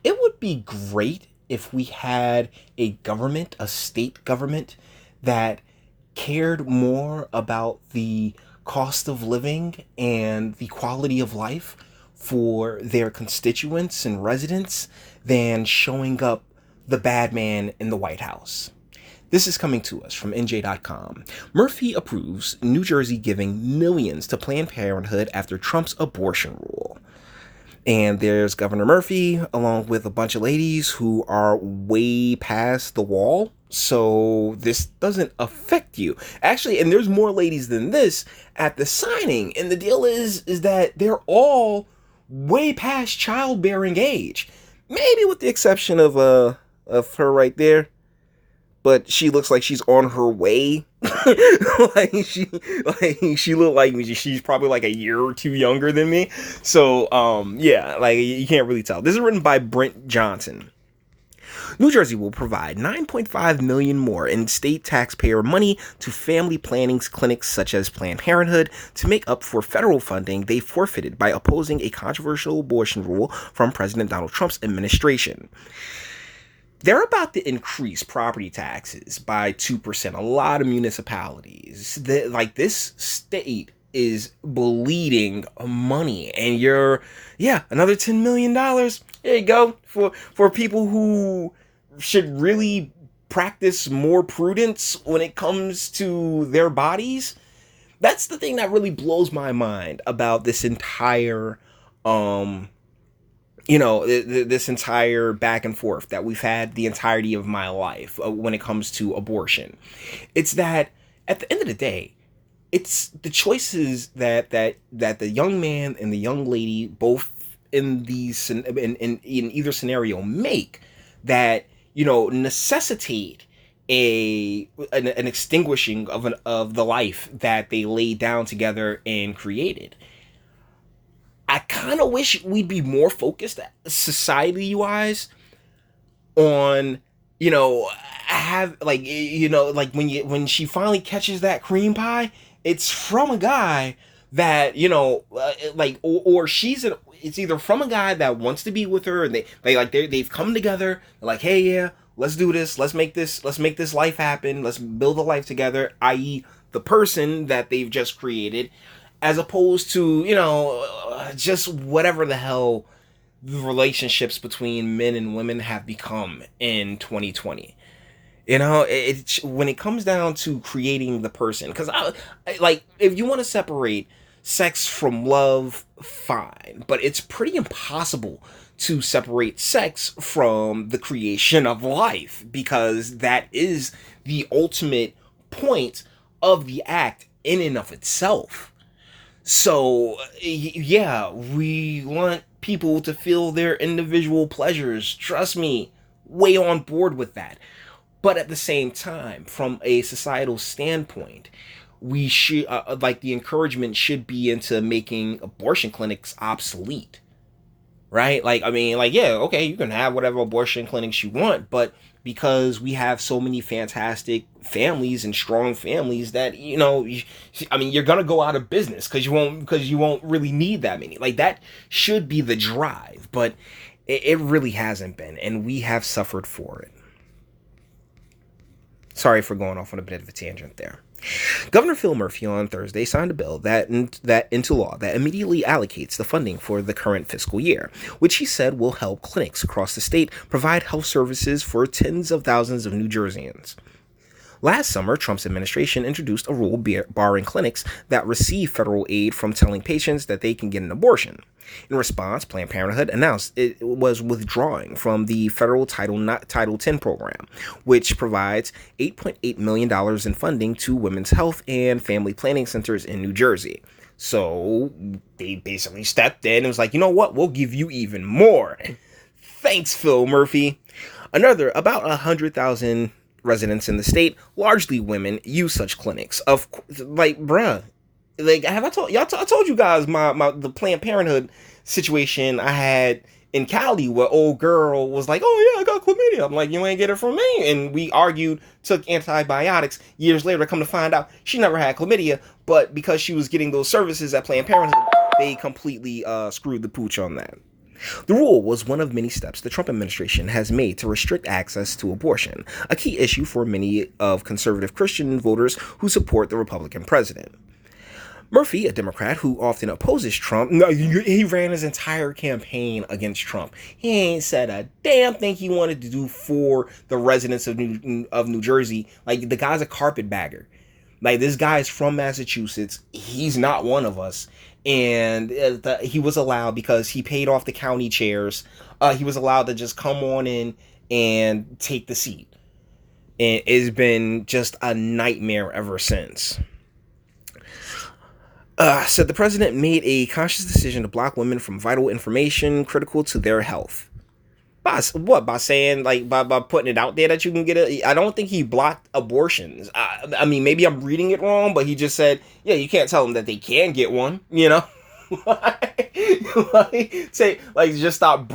It would be great if we had a state government that cared more about the cost of living and the quality of life for their constituents and residents than showing up the bad man in the White House. This is coming to us from NJ.com. Murphy approves New Jersey giving millions to Planned Parenthood after Trump's abortion rule. And there's Governor Murphy, along with a bunch of ladies who are way past the wall. So this doesn't affect you. Actually, and there's more ladies than this at the signing. And the deal is that they're all way past childbearing age. Maybe with the exception of her right there. But she looks like she's on her way. she looked like she's probably like a year or two younger than me. So yeah, like you can't really tell. This is written by Brent Johnson. New Jersey will provide $9.5 million more in state taxpayer money to family planning clinics such as Planned Parenthood to make up for federal funding they forfeited by opposing a controversial abortion rule from President Donald Trump's administration. They're about to increase property taxes by 2%. A lot of municipalities, this state is bleeding money, and another $10 million. There you go for people who should really practice more prudence when it comes to their bodies. That's the thing that really blows my mind about this entire this entire back and forth that we've had the entirety of my life when it comes to abortion. It's that at the end of the day, it's the choices that the young man and the young lady both in either scenario make that necessitate an extinguishing of the life that they laid down together and created. I kind of wish we'd be more focused society-wise on, when she finally catches that cream pie, it's from a guy that, or it's either from a guy that wants to be with her and they've come together, they're like, hey, yeah, let's do this, let's make this life happen, let's build a life together, i.e. the person that they've just created, as opposed to, just whatever the hell the relationships between men and women have become in 2020. When it comes down to creating the person, because if you want to separate sex from love, fine, but it's pretty impossible to separate sex from the creation of life, because that is the ultimate point of the act in and of itself. So, yeah, we want people to feel their individual pleasures. Trust me, way on board with that. But at the same time, from a societal standpoint, we should, the encouragement should be into making abortion clinics obsolete. Right? Okay, you can have whatever abortion clinics you want, but because we have so many fantastic families and strong families that, you're going to go out of business because you won't really need that many. That should be the drive, but it really hasn't been, and we have suffered for it. Sorry for going off on a bit of a tangent there. Governor Phil Murphy on Thursday signed a bill that into law that immediately allocates the funding for the current fiscal year, which he said will help clinics across the state provide health services for tens of thousands of New Jerseyans. Last summer, Trump's administration introduced a rule barring clinics that receive federal aid from telling patients that they can get an abortion. In response, Planned Parenthood announced it was withdrawing from the federal Title 10 program, which provides $8.8 million in funding to women's health and family planning centers in New Jersey. So they basically stepped in and was like, you know what, we'll give you even more. Thanks, Phil Murphy. About 100,000 residents in the state, largely women, use such clinics. Have I told y'all? I told you guys the Planned Parenthood situation I had in Cali, where old girl was like, "Oh yeah, I got chlamydia." I'm like, "You ain't get it from me," and we argued, took antibiotics. Years later, I come to find out she never had chlamydia, but because she was getting those services at Planned Parenthood, they completely screwed the pooch on that. The rule was one of many steps the Trump administration has made to restrict access to abortion, a key issue for many of conservative Christian voters who support the Republican president. Murphy, a Democrat who often opposes Trump, no, he ran his entire campaign against Trump. He ain't said a damn thing he wanted to do for the residents of New Jersey. Like, the guy's a carpetbagger. Like, this guy is from Massachusetts. He's not one of us. And he was allowed, because he paid off the county chairs, he was allowed to just come on in and take the seat. And it's been just a nightmare ever since. Said the president made a conscious decision to block women from vital information critical to their health. By what? By saying, like, by putting it out there that you can get it? I don't think he blocked abortions. I mean, maybe I'm reading it wrong, but he just said, yeah, you can't tell them that they can get one, you know? Say, like, just don't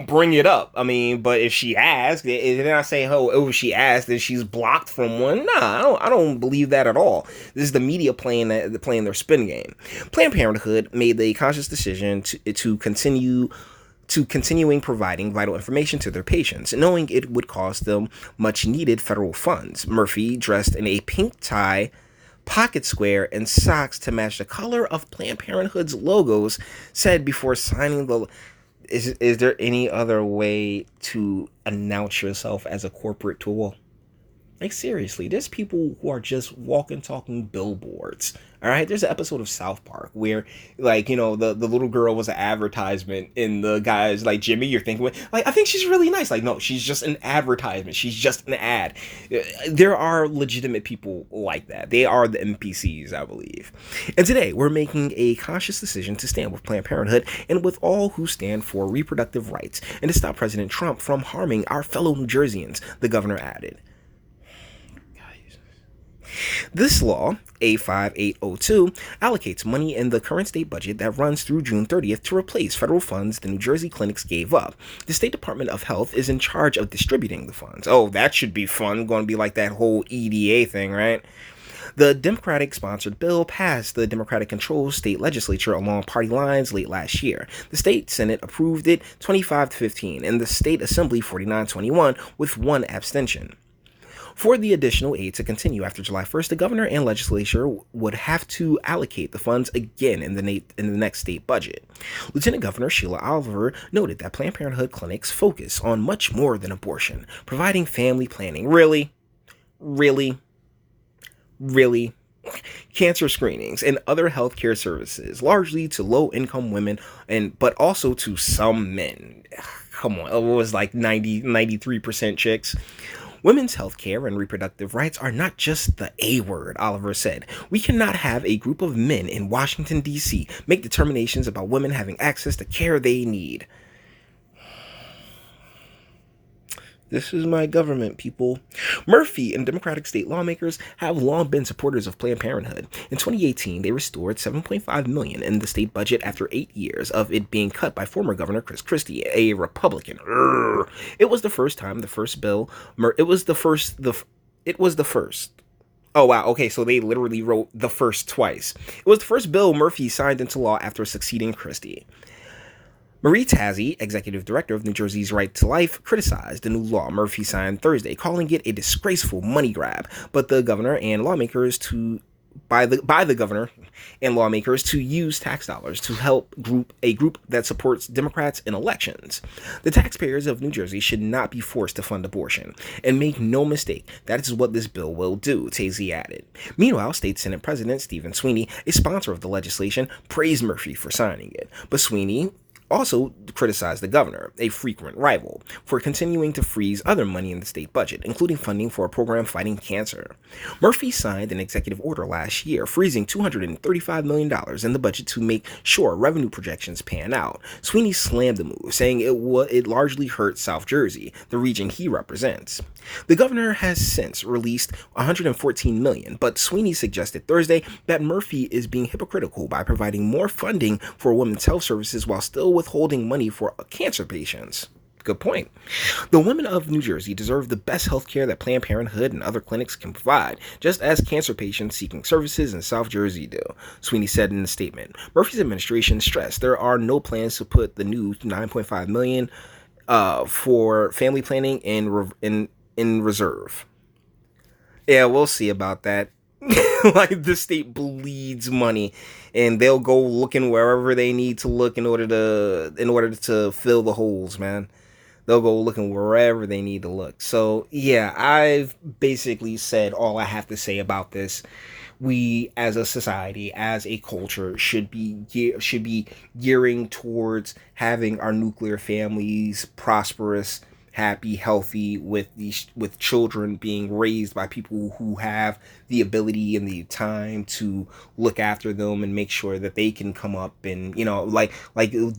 bring it up. I mean, but if she asked, and then I say, oh, if she asked, then she's blocked from one. Nah, I don't believe that at all. This is the media playing their spin game. Planned Parenthood made the conscious decision to continuing providing vital information to their patients, knowing it would cost them much needed federal funds. Murphy, dressed in a pink tie, pocket square, and socks to match the color of Planned Parenthood's logos, said before signing the... Is there any other way to announce yourself as a corporate tool? Like, seriously, there's people who are just walking, talking billboards. All right, there's an episode of South Park where, like, you know, the little girl was an advertisement, and the guy's like, Jimmy, you're thinking, like, I think she's really nice. Like, no, she's just an advertisement. She's just an ad. There are legitimate people like that. They are the NPCs, I believe. And today, we're making a conscious decision to stand with Planned Parenthood and with all who stand for reproductive rights, and to stop President Trump from harming our fellow New Jerseyans, the governor added. This law, A5802, allocates money in the current state budget that runs through June 30th to replace federal funds the New Jersey clinics gave up. The State Department of Health is in charge of distributing the funds. Oh, that should be fun. Going to be like that whole EDA thing, right? The Democratic-sponsored bill passed the Democratic-controlled state legislature along party lines late last year. The state Senate approved it 25-15, and the state Assembly 49-21 with one abstention. For the additional aid to continue after July 1st, the governor and legislature would have to allocate the funds again in the next state budget. Lieutenant Governor Sheila Oliver noted that Planned Parenthood clinics focus on much more than abortion, providing family planning. Really? Cancer screenings and other healthcare services, largely to low-income women, but also to some men. Come on, it was like 93% chicks. Women's health care and reproductive rights are not just the A word, Oliver said. We cannot have a group of men in Washington, D.C. make determinations about women having access to care they need. This is my government, people. Murphy and Democratic state lawmakers have long been supporters of Planned Parenthood. In 2018, they restored $7.5 million in the state budget after 8 years of it being cut by former Governor Chris Christie, a Republican. It was the first time the first bill. It was the first. Oh, wow. Okay, so they literally wrote the first twice. It was the first bill Murphy signed into law after succeeding Christie. Marie Tazzi, executive director of New Jersey's Right to Life, criticized the new law Murphy signed Thursday, calling it a disgraceful money grab. But the governor and lawmakers by the governor and lawmakers to use tax dollars to help a group that supports Democrats in elections. The taxpayers of New Jersey should not be forced to fund abortion. And make no mistake, that is what this bill will do, Tazzi added. Meanwhile, State Senate President Stephen Sweeney, a sponsor of the legislation, praised Murphy for signing it. But Sweeney also criticized the governor, a frequent rival, for continuing to freeze other money in the state budget, including funding for a program fighting cancer. Murphy signed an executive order last year, freezing $235 million in the budget to make sure revenue projections pan out. Sweeney slammed the move, saying it largely hurt South Jersey, the region he represents. The governor has since released $114 million, but Sweeney suggested Thursday that Murphy is being hypocritical by providing more funding for women's health services while still withholding money for cancer patients. Good point. The women of New Jersey deserve the best health care that Planned Parenthood and other clinics can provide, just as cancer patients seeking services in South Jersey do, Sweeney said in a statement. Murphy's administration stressed there are no plans to put the new $9.5 million for family planning in reserve. Yeah, we'll see about that. Like, the state bleeds money, and they'll go looking wherever they need to look in order to fill the holes, man. They'll go looking wherever they need to look. So yeah, I've basically said all I have to say about this. We, as a society, as a culture, should be gearing towards having our nuclear families prosperous, happy, healthy, with children being raised by people who have the ability and the time to look after them and make sure that they can come up and, like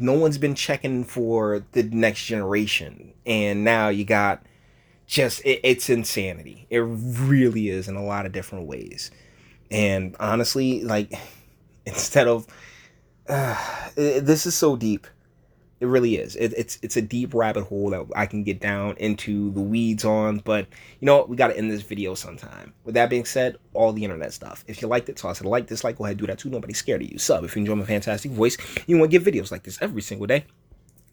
no one's been checking for the next generation, and now you got it's insanity. It really is in a lot of different ways. And honestly, like, instead of this is so deep. It really is. It's a deep rabbit hole that I can get down into the weeds on, but you know what? We got to end this video sometime. With that being said, all the internet stuff. If you liked it, toss it a like, dislike, go ahead, do that too. Nobody's scared of you. Sub if you enjoy my fantastic voice. You want to get videos like this every single day.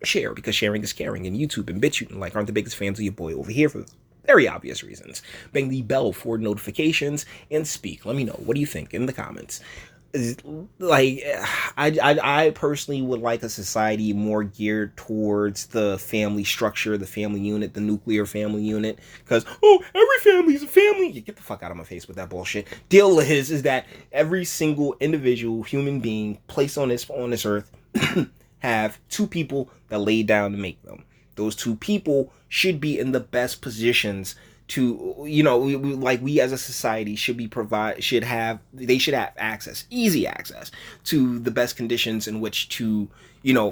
Share, because sharing is caring, and YouTube and BitChute and like aren't the biggest fans of your boy over here for very obvious reasons. Bang the bell for notifications and speak. Let me know. What do you think in the comments? Like, I personally would like a society more geared towards the family structure, the family unit, the nuclear family unit. Because, every family is a family. You get the fuck out of my face with that bullshit. Deal is that every single individual human being placed on this earth have two people that laid down to make them. Those two people should be in the best positions to, we as a society should have access, easy access to the best conditions in which to,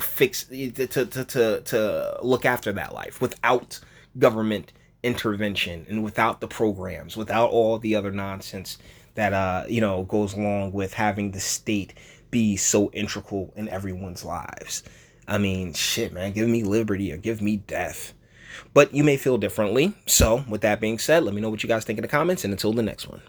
fix, to look after that life without government intervention and without the programs, without all the other nonsense that, goes along with having the state be so integral in everyone's lives. I mean, shit, man, give me liberty or give me death. But you may feel differently. So, with that being said, let me know what you guys think in the comments, and until the next one.